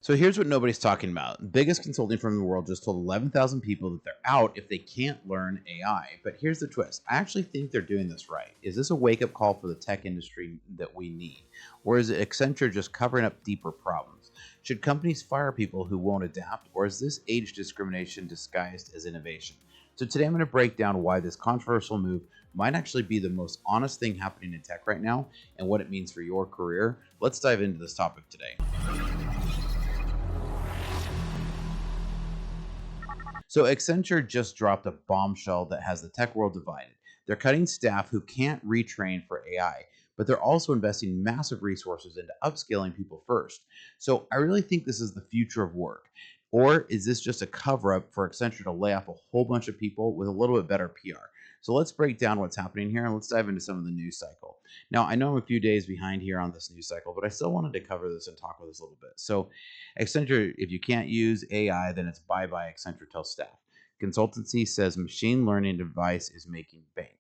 So here's what nobody's talking about. Biggest consulting firm in the world just told 11,000 people that they're out if they can't learn AI. But here's the twist. I actually think they're doing this right. Is this a wake-up call for the tech industry that we need? Or is it Accenture just covering up deeper problems? Should companies fire people who won't adapt? Or is this age discrimination disguised as innovation? So today I'm going to break down why this controversial move might actually be the most honest thing happening in tech right now and what it means for your career. Let's dive into this topic today. So Accenture just dropped a bombshell that has the tech world divided. They're cutting staff who can't retrain for AI, but they're also investing massive resources into upskilling people first. So I really think this is the future of work. Or is this just a cover up for Accenture to lay off a whole bunch of people with a little bit better PR? So let's break down what's happening here and let's dive into some of the news cycle. Now, I know I'm a few days behind here on this news cycle, but I still wanted to cover this and talk about this a little bit. So Accenture, if you can't use AI, then it's bye-bye Accenture tells staff. Consultancy says machine learning device is making bank.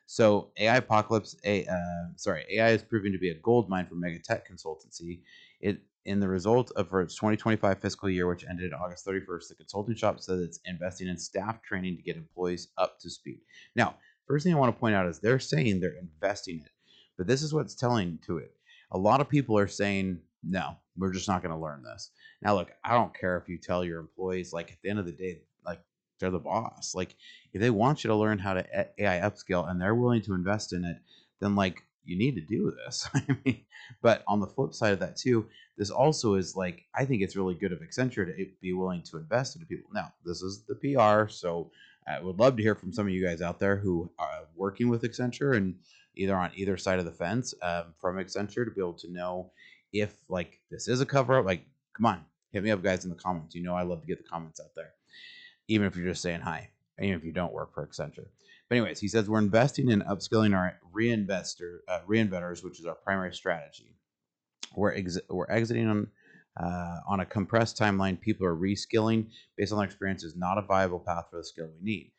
So AI apocalypse, AI is proving to be a gold mine for mega tech consultancy. It in the result of its 2025 fiscal year, which ended August 31st, the consulting shop said it's investing in staff training to get employees up to speed. Now, first thing I want to point out is they're saying they're investing it, but this is what's telling to it. A lot of people are saying, no, we're just not going to learn this. Now, look, I don't care if you tell your employees, like at the end of the day, like they're the boss. Like if they want you to learn how to AI upskill and they're willing to invest in it, then like you need to do this. I mean, but on the flip side of that too, this also is like I think it's really good of Accenture to be willing to invest into people. Now, this is the PR, so I would love to hear from some of you guys out there who are working with Accenture and either on either side of the fence from Accenture to be able to know if like this is a cover up. Like, come on, hit me up, guys, in the comments. You know, I love to get the comments out there, even if you're just saying hi, even if you don't work for Accenture. But anyways, he says we're investing in upskilling our reinventors, which is our primary strategy. We're exiting on a compressed timeline. People are reskilling based on their experience is not a viable path for the skill we need.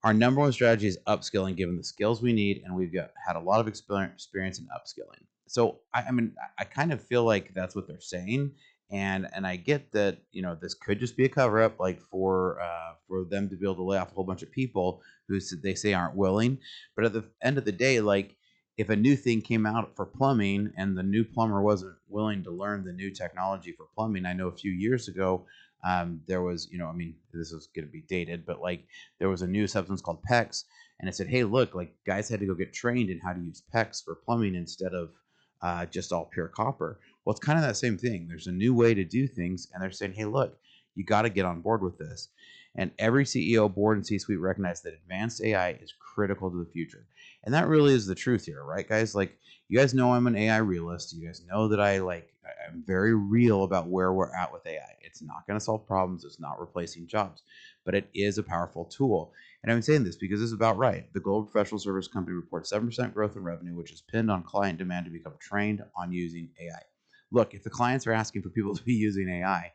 Our number one strategy is upskilling, given the skills we need, and we've had a lot of experience in upskilling. So I mean, I kind of feel like that's what they're saying, and I get that this could just be a cover up, like for them to be able to lay off a whole bunch of people who they say aren't willing. But at the end of the day, like if a new thing came out for plumbing and the new plumber wasn't willing to learn the new technology for plumbing, I know a few years ago there was, I mean, this is going to be dated, but like there was a new substance called PEX, and it said, hey, look, like guys had to go get trained in how to use PEX for plumbing instead of just all pure copper. Well, it's kind of that same thing. There's a new way to do things, and they're saying, hey, look, you got to get on board with this. And every CEO, board, and C-suite recognize that advanced AI is critical to the future. And that really is the truth here, right, guys? Like, you guys know I'm an AI realist. You guys know that I'm very real about where we're at with AI. It's not going to solve problems. It's not replacing jobs, but it is a powerful tool. And I'm saying this because this is about right. The global professional service company reports 7% growth in revenue, which is pinned on client demand to become trained on using AI. Look, if the clients are asking for people to be using AI,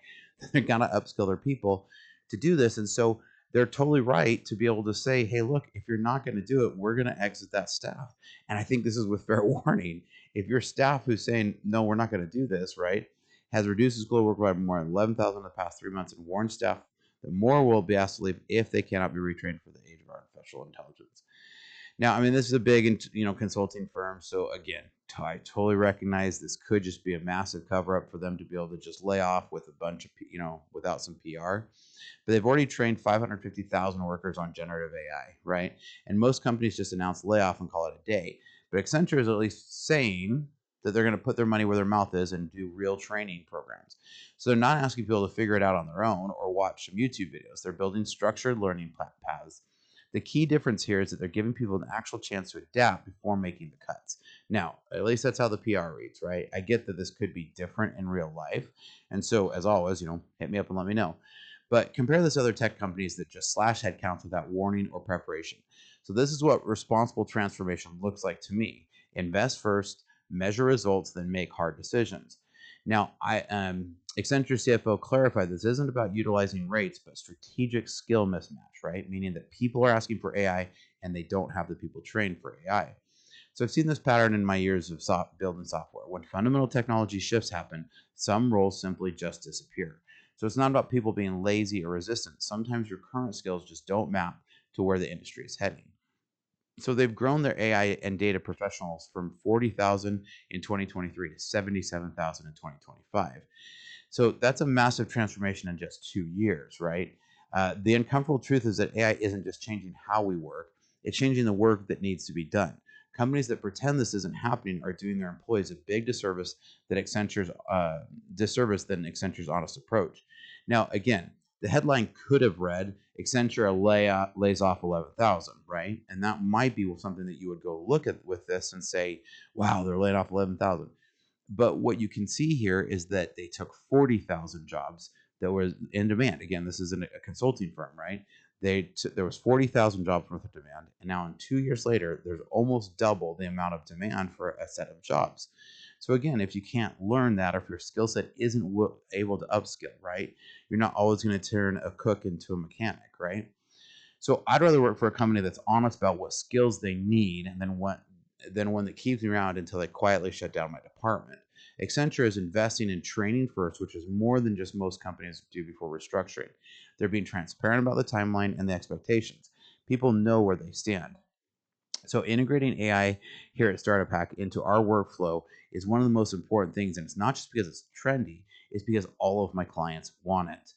they're going to upskill their people to do this. And so they're totally right to be able to say, hey, look, if you're not going to do it, we're going to exit that staff. And I think this is with fair warning. If your staff who's saying, no, we're not going to do this, right, has reduced its global work by more than 11,000 in the past 3 months and warned staff that more will be asked to leave if they cannot be retrained for the age of artificial intelligence. Now, I mean, this is a big, consulting firm. So again, I totally recognize this could just be a massive cover up for them to be able to just lay off with a bunch of, without some PR. But they've already trained 550,000 workers on generative AI, right? And most companies just announce layoff and call it a day. But Accenture is at least saying that they're going to put their money where their mouth is and do real training programs. So they're not asking people to figure it out on their own or watch some YouTube videos. They're building structured learning paths. The key difference here is that they're giving people an actual chance to adapt before making the cuts. Now, at least that's how the PR reads, right? I get that this could be different in real life. And so, as always, hit me up and let me know. But compare this to other tech companies that just slash headcounts without warning or preparation. So this is what responsible transformation looks like to me. Invest first, measure results, then make hard decisions. Now, Accenture CFO clarified this isn't about utilizing rates, but strategic skill mismatch, right? Meaning that people are asking for AI and they don't have the people trained for AI. So I've seen this pattern in my years of building software. When fundamental technology shifts happen, some roles simply just disappear. So it's not about people being lazy or resistant. Sometimes your current skills just don't map to where the industry is heading. So they've grown their AI and data professionals from 40,000 in 2023 to 77,000 in 2025. So that's a massive transformation in just 2 years, right? The uncomfortable truth is that AI isn't just changing how we work, it's changing the work that needs to be done. Companies that pretend this isn't happening are doing their employees a big disservice than Accenture's honest approach. Now, again, the headline could have read Accenture lays off 11,000, right? And that might be something that you would go look at with this and say, wow, they're laying off 11,000. But what you can see here is that they took 40,000 jobs that were in demand. Again, this is a consulting firm, right? There was 40,000 jobs worth of demand, and now in 2 years later, there's almost double the amount of demand for a set of jobs. So again, if you can't learn that, or if your skill set isn't able to upskill, right, you're not always going to turn a cook into a mechanic, right? So I'd rather work for a company that's honest about what skills they need and then one that keeps me around until they quietly shut down my department. Accenture is investing in training first, which is more than just most companies do before restructuring. They're being transparent about the timeline and the expectations. People know where they stand. So integrating AI here at Startup Hack into our workflow is one of the most important things, and it's not just because it's trendy, it's because all of my clients want it.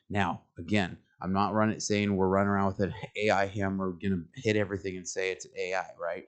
Now, again, I'm not saying we're running around with an AI hammer, gonna hit everything and say it's an AI, right?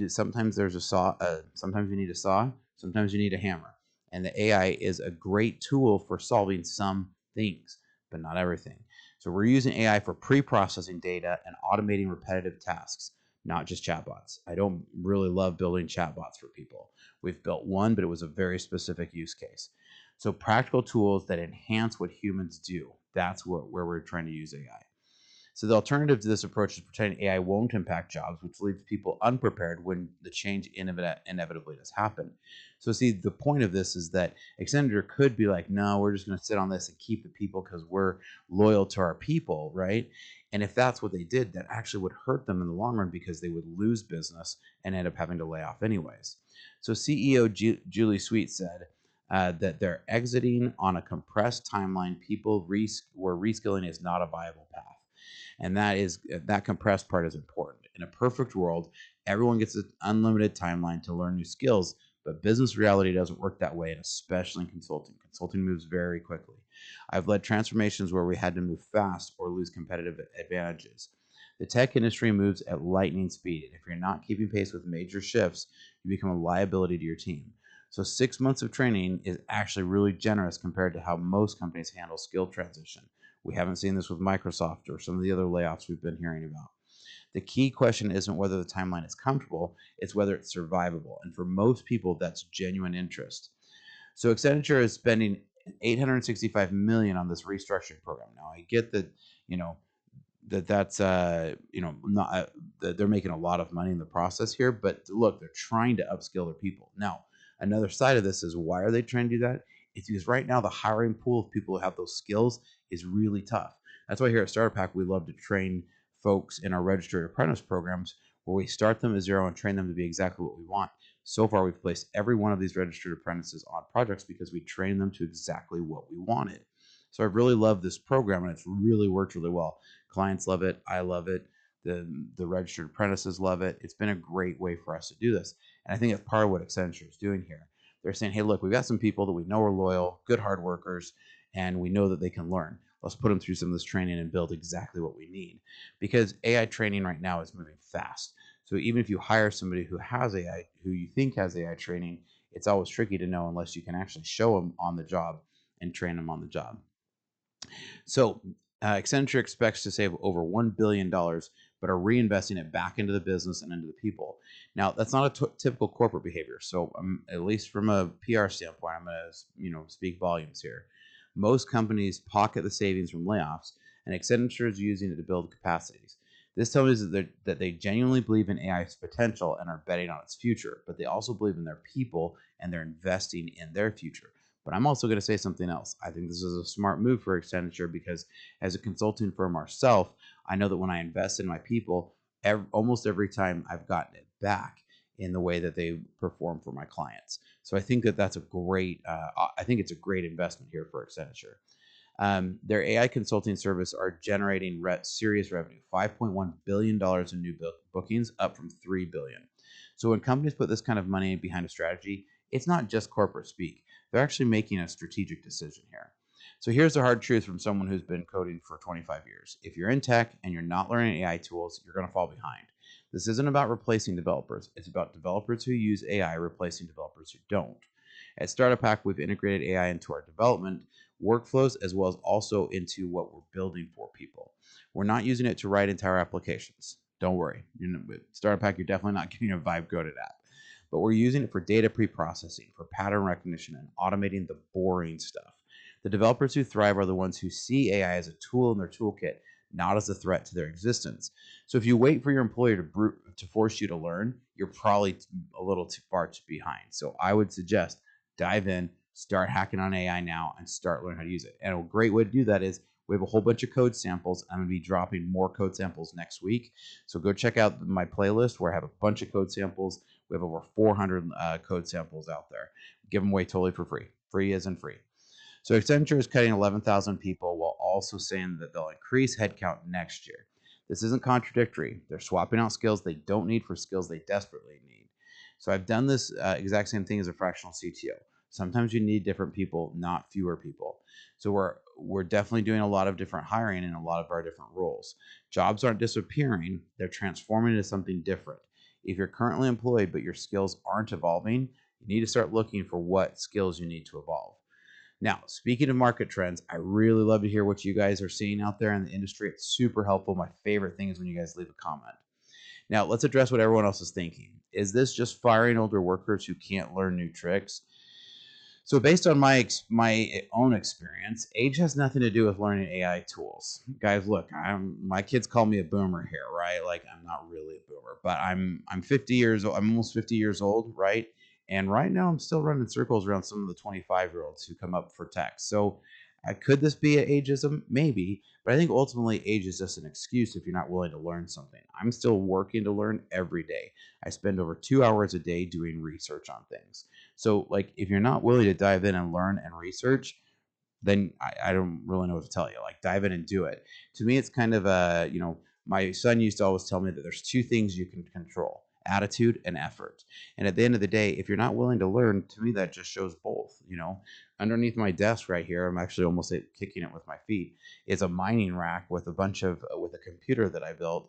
Sometimes there's a saw, sometimes you need a saw, sometimes you need a hammer. And the AI is a great tool for solving some things, but not everything. So we're using AI for pre-processing data and automating repetitive tasks, not just chatbots. I don't really love building chatbots for people. We've built one, but it was a very specific use case. So practical tools that enhance what humans do. That's where we're trying to use AI. So the alternative to this approach is pretending AI won't impact jobs, which leaves people unprepared when the change inevitably does happen. So see, the point of this is that Accenture could be like, no, we're just going to sit on this and keep the people because we're loyal to our people, right? And if that's what they did, that actually would hurt them in the long run because they would lose business and end up having to lay off anyways. So CEO Julie Sweet said, that they're exiting on a compressed timeline. Where reskilling is not a viable path. And that compressed part is important. In a perfect world, everyone gets an unlimited timeline to learn new skills, but business reality doesn't work that way, and especially in consulting. Consulting moves very quickly. I've led transformations where we had to move fast or lose competitive advantages. The tech industry moves at lightning speed, and if you're not keeping pace with major shifts, you become a liability to your team. So 6 months of training is actually really generous compared to how most companies handle skill transition. We haven't seen this with Microsoft or some of the other layoffs we've been hearing about. The key question isn't whether the timeline is comfortable, it's whether it's survivable. And for most people, that's genuine interest. So Accenture is spending 865 million on this restructuring program. Now I get that, you know, that's not that they're making a lot of money in the process here, but look, they're trying to upskill their people. Now, another side of this is, why are they trying to do that? It's because right now the hiring pool of people who have those skills is really tough. That's why here at Startup Pack we love to train folks in our registered apprentice programs, where we start them at zero and train them to be exactly what we want. So far, we've placed every one of these registered apprentices on projects because we trained them to exactly what we wanted. So I really love this program, and it's really worked really well. Clients love it. I love it. The registered apprentices love it. It's been a great way for us to do this. And I think that's part of what Accenture is doing here. They're saying, hey, look, we've got some people that we know are loyal, good hard workers, and we know that they can learn. Let's put them through some of this training and build exactly what we need. Because AI training right now is moving fast. So even if you hire somebody who has AI, who you think has AI training, it's always tricky to know unless you can actually show them on the job and train them on the job. So Accenture expects to save over $1 billion, but are reinvesting it back into the business and into the people. Now, that's not a typical corporate behavior. So at least from a PR standpoint, I'm going to speak volumes here. Most companies pocket the savings from layoffs, and Accenture is using it to build capacities. This tells me that they genuinely believe in AI's potential and are betting on its future, but they also believe in their people and they're investing in their future. But I'm also going to say something else. I think this is a smart move for Accenture because as a consulting firm ourselves, I know that when I invest in my people, almost every time I've gotten it back. in the way that they perform for my clients. So I think that that's a great, I think it's a great investment here for Accenture. Their AI consulting service are generating serious revenue, $5.1 billion in new bookings, up from $3 billion. So when companies put this kind of money behind a strategy, it's not just corporate speak. They're actually making a strategic decision here. So here's the hard truth from someone who's been coding for 25 years. If you're in tech and you're not learning AI tools, you're going to fall behind. This isn't about replacing developers. It's about developers who use AI replacing developers who don't. At Startup Hack, we've integrated AI into our development workflows as well as also into what we're building for people. We're not using it to write entire applications. Don't worry. With Startup Hack, you're definitely not getting a vibe coded app. But we're using it for data pre-processing, for pattern recognition, and automating the boring stuff. The developers who thrive are the ones who see AI as a tool in their toolkit, not as a threat to their existence. So if you wait for your employer to force you to learn, you're probably a little too far behind. So I would suggest dive in, start hacking on AI now, and start learning how to use it. And a great way to do that is we have a whole bunch of code samples. I'm going to be dropping more code samples next week. So go check out my playlist where I have a bunch of code samples. We have over 400 code samples out there. Give them away totally for free. Free isn't free. So Accenture is cutting 11,000 people while also saying that they'll increase headcount next year. This isn't contradictory. They're swapping out skills they don't need for skills they desperately need. So I've done this exact same thing as a fractional CTO. Sometimes you need different people, not fewer people. So we're definitely doing a lot of different hiring in a lot of our different roles. Jobs aren't disappearing, they're transforming into something different. If you're currently employed but your skills aren't evolving, you need to start looking for what skills you need to evolve. Now, speaking of market trends, I really love to hear what you guys are seeing out there in the industry. It's super helpful. My favorite thing is when you guys leave a comment. Now, let's address what everyone else is thinking. Is this just firing older workers who can't learn new tricks? So based on my own experience, age has nothing to do with learning AI tools. Guys, look, my kids call me a boomer here, right? Like I'm not really a boomer, but I'm 50 years old. I'm almost 50 years old, right? And right now I'm still running circles around some of the 25-year-olds who come up for tech. So could this be an ageism? Maybe, but I think ultimately age is just an excuse if you're not willing to learn something. I'm still working to learn every day. I spend over 2 hours a day doing research on things. So, like, if you're not willing to dive in and learn and research, then I don't really know what to tell you. Like, dive in and do it. To me, it's kind of my son used to always tell me that there's two things you can control: attitude and effort. And at the end of the day, if you're not willing to learn, to me, that just shows both. Underneath my desk right here, I'm actually almost kicking it with my feet, is a mining rack with with a computer that I built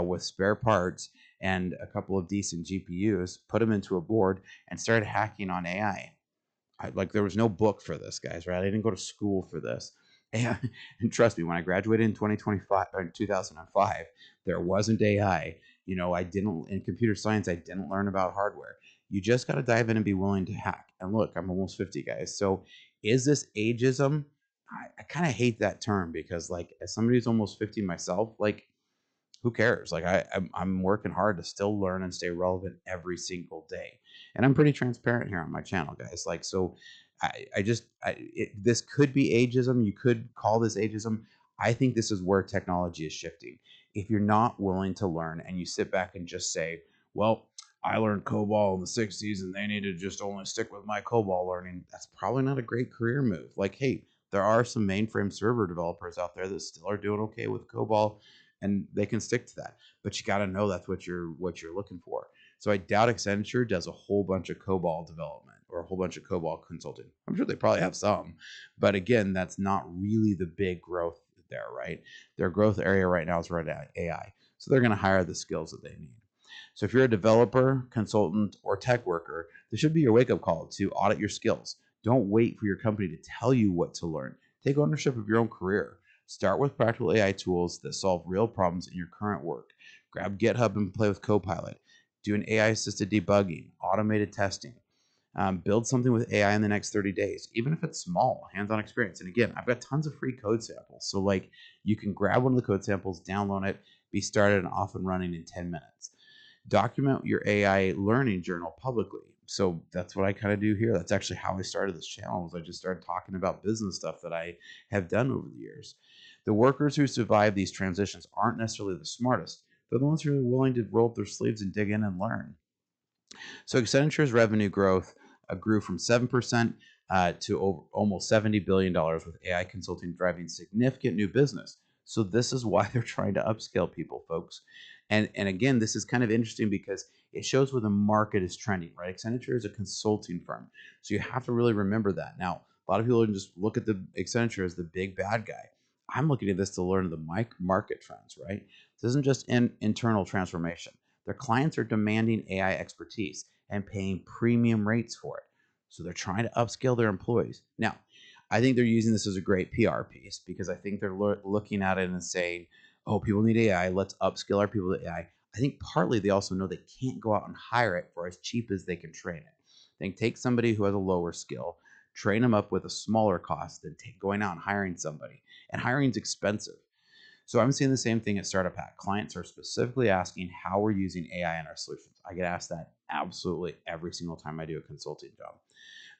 with spare parts and a couple of decent GPUs, put them into a board and started hacking on AI. There was no book for this, guys, right? I didn't go to school for this. And trust me, when I graduated in 2025 or in 2005, there wasn't AI. I didn't in computer science. I didn't learn about hardware. You just got to dive in and be willing to hack. And look, I'm almost 50, guys. So is this ageism? I kind of hate that term because, like, as somebody who's almost 50 myself, like, who cares? Like I'm working hard to still learn and stay relevant every single day, and I'm pretty transparent here on my channel, guys. Like, so this could be ageism. You could call this ageism. I think this is where technology is shifting. If you're not willing to learn and you sit back and just say, well, I learned COBOL in the 60s and they need to just only stick with my COBOL learning, that's probably not a great career move. Like, hey, there are some mainframe server developers out there that still are doing okay with COBOL and they can stick to that. But you got to know that's what you're looking for. So I doubt Accenture does a whole bunch of COBOL development or a whole bunch of COBOL consulting. I'm sure they probably have some, but again, that's not really the big growth there, right? Their growth area right now is right at AI. So they're going to hire the skills that they need. So if you're a developer, consultant, or tech worker, this should be your wake-up call to audit your skills. Don't wait for your company to tell you what to learn. Take ownership of your own career. Start with practical AI tools that solve real problems in your current work. Grab GitHub and play with Copilot. Do an AI-assisted debugging, automated testing. Build something with AI in the next 30 days, even if it's small, hands-on experience. And again, I've got tons of free code samples. So like you can grab one of the code samples, download it, be started and off and running in 10 minutes. Document your AI learning journal publicly. So that's what I kind of do here. That's actually how I started this channel. Was I just started talking about business stuff that I have done over the years. The workers who survive these transitions aren't necessarily the smartest. They're the ones who are willing to roll up their sleeves and dig in and learn. So Accenture's revenue growth grew from 7% to almost $70 billion with AI consulting driving significant new business. So this is why they're trying to upscale people, folks. And again, this is kind of interesting because it shows where the market is trending, right? Accenture is a consulting firm. So you have to really remember that. Now, a lot of people just look at the Accenture as the big bad guy. I'm looking at this to learn the market trends, right? This isn't just internal transformation. Their clients are demanding AI expertise and paying premium rates for it. So they're trying to upskill their employees. Now, I think they're using this as a great PR piece because I think they're looking at it and saying, oh, people need AI. Let's upskill our people to AI. I think partly they also know they can't go out and hire it for as cheap as they can train it. They can take somebody who has a lower skill, train them up with a smaller cost than going out and hiring somebody. And hiring is expensive. So I'm seeing the same thing at Startup Hack. Clients are specifically asking how we're using AI in our solutions. I get asked that absolutely every single time I do a consulting job.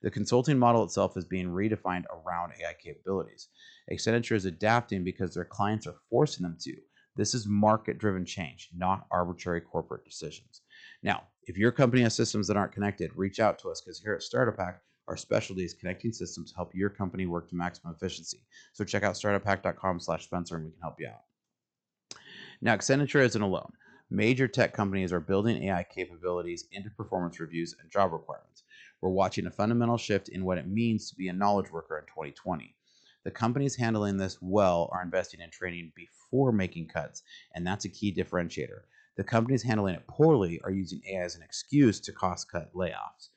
The consulting model itself is being redefined around AI capabilities. Accenture is adapting because their clients are forcing them to. This is market-driven change, not arbitrary corporate decisions. Now, if your company has systems that aren't connected, reach out to us because here at Startup Hack, our specialty is connecting systems to help your company work to maximum efficiency. So check out startuphack.com/Spencer and we can help you out. Now, Accenture isn't alone. Major tech companies are building AI capabilities into performance reviews and job requirements. We're watching a fundamental shift in what it means to be a knowledge worker in 2020. The companies handling this well are investing in training before making cuts, and that's a key differentiator. The companies handling it poorly are using AI as an excuse to cost cut layoffs.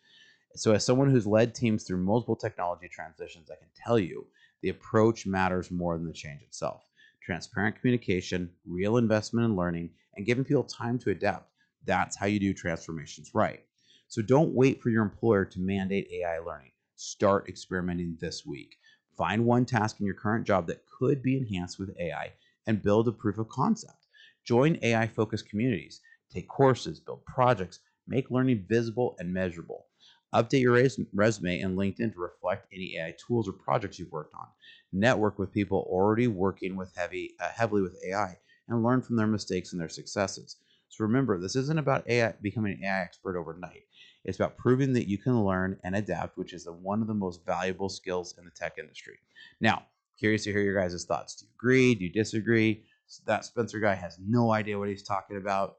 So, as someone who's led teams through multiple technology transitions, I can tell you the approach matters more than the change itself. Transparent communication, real investment in learning, and giving people time to adapt. That's how you do transformations right. So, don't wait for your employer to mandate AI learning. Start experimenting this week. Find one task in your current job that could be enhanced with AI and build a proof of concept. Join AI focused communities, take courses, build projects, make learning visible and measurable. Update your resume and LinkedIn to reflect any AI tools or projects you've worked on. Network with people already working with heavily with AI and learn from their mistakes and their successes. So remember, this isn't about AI becoming an AI expert overnight. It's about proving that you can learn and adapt, which is one of the most valuable skills in the tech industry. Now, curious to hear your guys' thoughts. Do you agree? Do you disagree? That Spencer guy has no idea what he's talking about.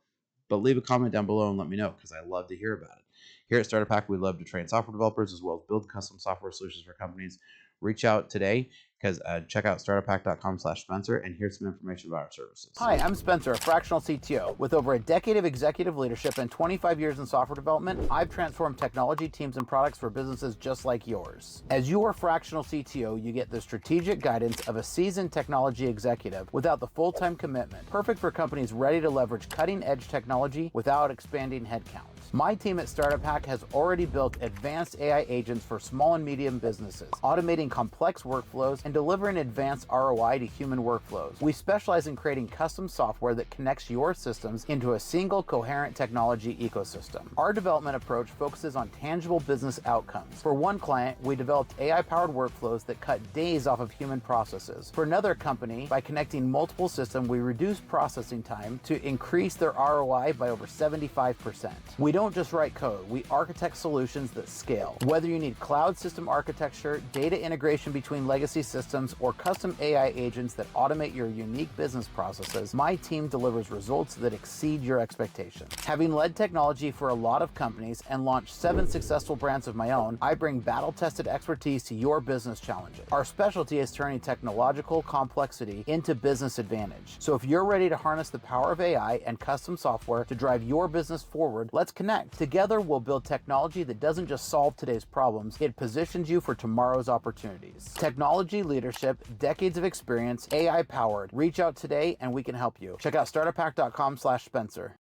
But leave a comment down below and let me know because I love to hear about it. Here at Startup Hack, we love to train software developers as well as build custom software solutions for companies. Reach out today because check out startuphack.com/Spencer and here's some information about our services. Hi, I'm Spencer, a fractional CTO. With over a decade of executive leadership and 25 years in software development, I've transformed technology teams and products for businesses just like yours. As your fractional CTO, you get the strategic guidance of a seasoned technology executive without the full-time commitment, perfect for companies ready to leverage cutting-edge technology without expanding headcount. My team at Startup Hack has already built advanced AI agents for small and medium businesses, automating complex workflows and delivering advanced ROI to human workflows. We specialize in creating custom software that connects your systems into a single coherent technology ecosystem. Our development approach focuses on tangible business outcomes. For one client, we developed AI-powered workflows that cut days off of human processes. For another company, by connecting multiple systems, we reduced processing time to increase their ROI by over 75%. We don't just write code, we architect solutions that scale. Whether you need cloud system architecture, data integration between legacy systems, or custom AI agents that automate your unique business processes, my team delivers results that exceed your expectations. Having led technology for a lot of companies and launched 7 successful brands of my own, I bring battle-tested expertise to your business challenges. Our specialty is turning technological complexity into business advantage. So if you're ready to harness the power of AI and custom software to drive your business forward, let's connect. Together, we'll build technology that doesn't just solve today's problems, it positions you for tomorrow's opportunities. Technology leadership, decades of experience, AI powered. Reach out today and we can help you. Check out startuphack.com/Spencer.